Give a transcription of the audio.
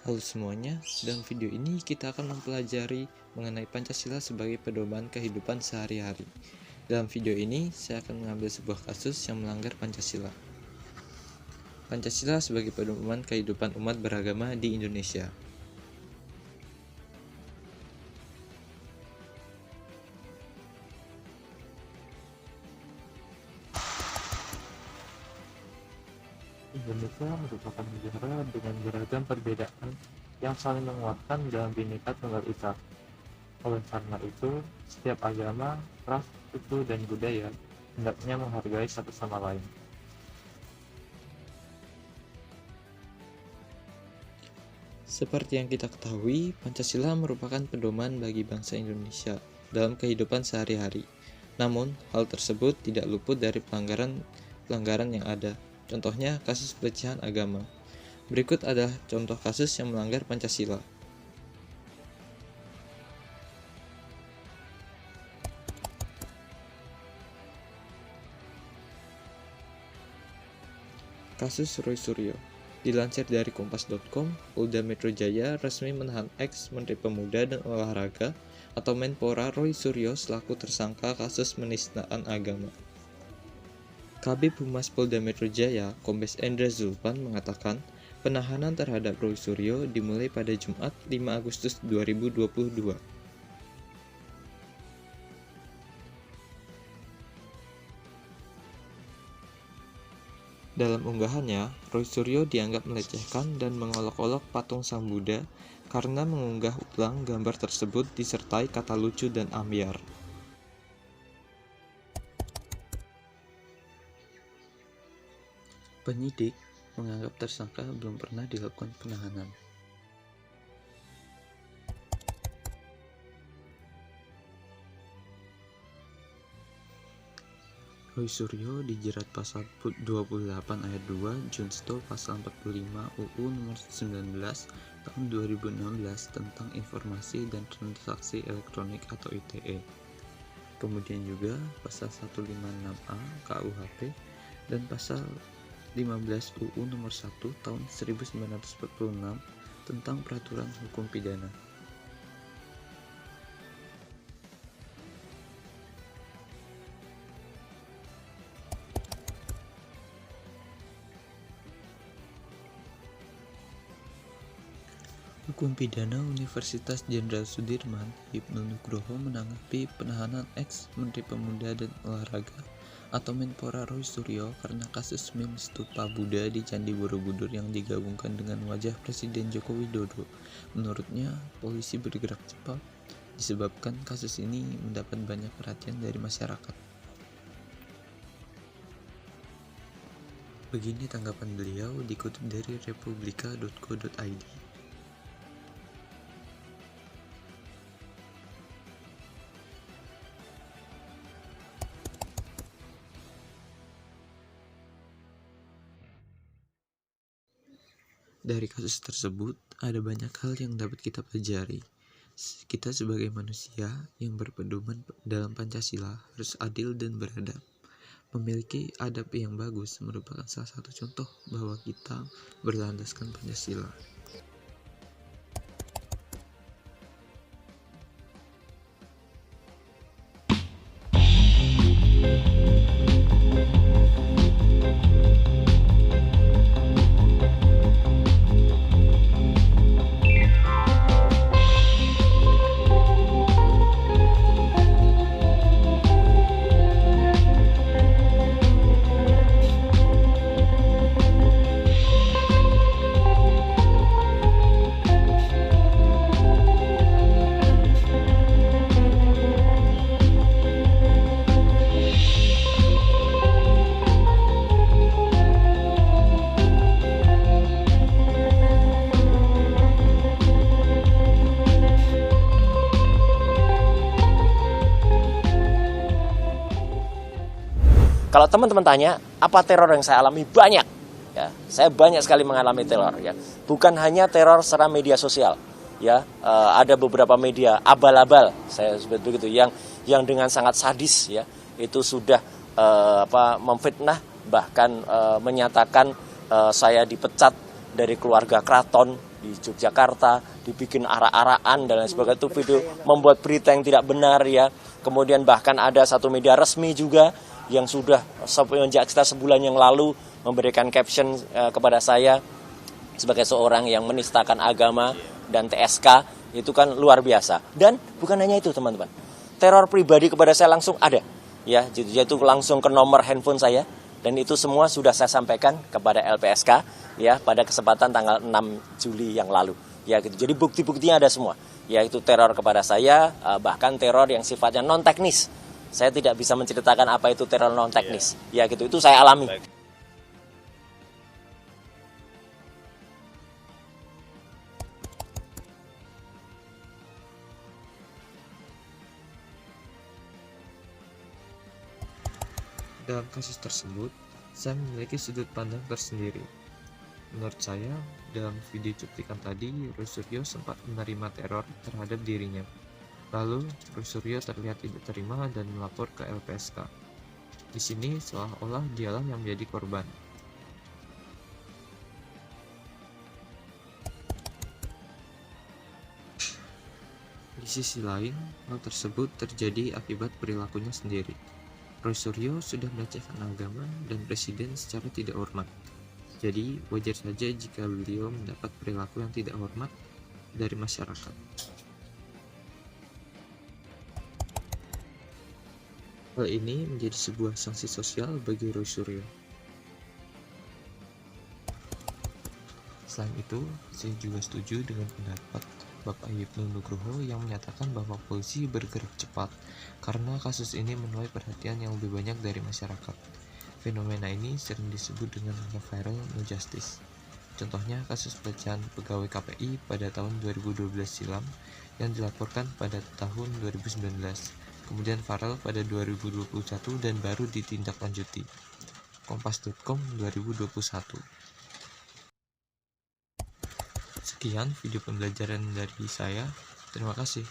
Halo semuanya, dalam video ini kita akan mempelajari mengenai Pancasila sebagai pedoman kehidupan sehari-hari. Dalam video ini, saya akan mengambil sebuah kasus yang melanggar Pancasila. Pancasila sebagai pedoman kehidupan umat beragama di Indonesia. Indonesia merupakan negara dengan beragam perbedaan yang saling menguatkan dalam Bhinneka Tunggal Ika. Oleh karena itu, setiap agama, ras, suku, dan budaya hendaknya menghargai satu sama lain. Seperti yang kita ketahui, Pancasila merupakan pedoman bagi bangsa Indonesia dalam kehidupan sehari-hari. Namun, hal tersebut tidak luput dari pelanggaran yang ada. Contohnya, kasus pelecehan agama. Berikut adalah contoh kasus yang melanggar Pancasila. Kasus Roy Suryo. Dilansir dari kompas.com, Polda Metro Jaya resmi menahan ex-Menteri Pemuda dan Olahraga atau Menpora Roy Suryo selaku tersangka kasus penistaan agama. Kabid Humas Polda Metro Jaya, Kombes Endra Zulpan mengatakan, penahanan terhadap Roy Suryo dimulai pada Jumat 5 Agustus 2022. Dalam unggahannya, Roy Suryo dianggap melecehkan dan mengolok-olok patung Sang Buddha karena mengunggah ulang gambar tersebut disertai kata lucu dan ambyar. Penyidik menganggap tersangka belum pernah dilakukan penahanan. Roy Suryo dijerat pasal 28 ayat 2 Junto pasal 45 UU nomor 19 tahun 2016 tentang informasi dan transaksi elektronik atau ITE. Kemudian juga pasal 156A KUHP dan pasal 15 UU nomor 1 tahun 1946 tentang peraturan hukum pidana. Hukum Pidana Universitas Jenderal Sudirman, Hipnu Nugroho menanggapi penahanan ex-Menteri Pemuda dan Olahraga atau Menpora Roy Suryo karena kasus meme stupa Buddha di Candi Borobudur yang digabungkan dengan wajah Presiden Joko Widodo. Menurutnya, polisi bergerak cepat disebabkan kasus ini mendapat banyak perhatian dari masyarakat. Begini tanggapan beliau dikutip dari republika.co.id. Dari kasus tersebut, ada banyak hal yang dapat kita pelajari. Kita sebagai manusia yang berpedoman dalam Pancasila harus adil dan beradab. Memiliki adab yang bagus merupakan salah satu contoh bahwa kita berlandaskan Pancasila. Kalau teman-teman tanya, apa teror yang saya alami? Banyak. Ya, saya banyak sekali mengalami teror. Ya, bukan hanya teror secara media sosial. Ya, ada beberapa media abal-abal, saya sebut begitu, yang dengan sangat sadis, ya, itu sudah memfitnah, bahkan menyatakan saya dipecat dari keluarga keraton di Yogyakarta, dibikin arak-arakan dan lain sebagainya. Itu video membuat berita yang tidak benar ya. Kemudian bahkan ada satu media resmi juga yang sudah semenjak kita sebulan yang lalu memberikan caption kepada saya sebagai seorang yang menistakan agama dan TSK. Itu kan luar biasa. Dan bukan hanya itu teman-teman, teror pribadi kepada saya langsung ada ya, yaitu langsung ke nomor handphone saya, dan itu semua sudah saya sampaikan kepada LPSK ya pada kesempatan tanggal 6 Juli yang lalu ya gitu. Jadi bukti-buktinya ada semua, yaitu teror kepada saya, bahkan teror yang sifatnya non teknis. Saya tidak bisa menceritakan apa itu teror non teknis ya gitu, itu saya alami. Dalam kasus tersebut, saya memiliki sudut pandang tersendiri. Menurut saya, dalam video cuplikan tadi, Roy Suryo sempat menerima teror terhadap dirinya. Lalu, Roy Suryo terlihat tidak terima dan melapor ke LPSK. Di sini, seolah-olah dialah yang menjadi korban. Di sisi lain, hal tersebut terjadi akibat perilakunya sendiri. Roy Suryo sudah melecehkan agama dan presiden secara tidak hormat. Jadi, wajar saja jika beliau mendapat perilaku yang tidak hormat dari masyarakat. Hal ini menjadi sebuah sanksi sosial bagi Roy Suryo. Selain itu, saya juga setuju dengan pendapat Bapak Hipnu Nugroho yang menyatakan bahwa polisi bergerak cepat karena kasus ini menuai perhatian yang lebih banyak dari masyarakat. Fenomena ini sering disebut dengan viral no justice. Contohnya kasus pelecehan pegawai KPI pada tahun 2012 silam yang dilaporkan pada tahun 2019, kemudian viral pada 2021 dan baru ditindaklanjuti. Kompas.com 2021. Sekian video pembelajaran dari saya. Terima kasih.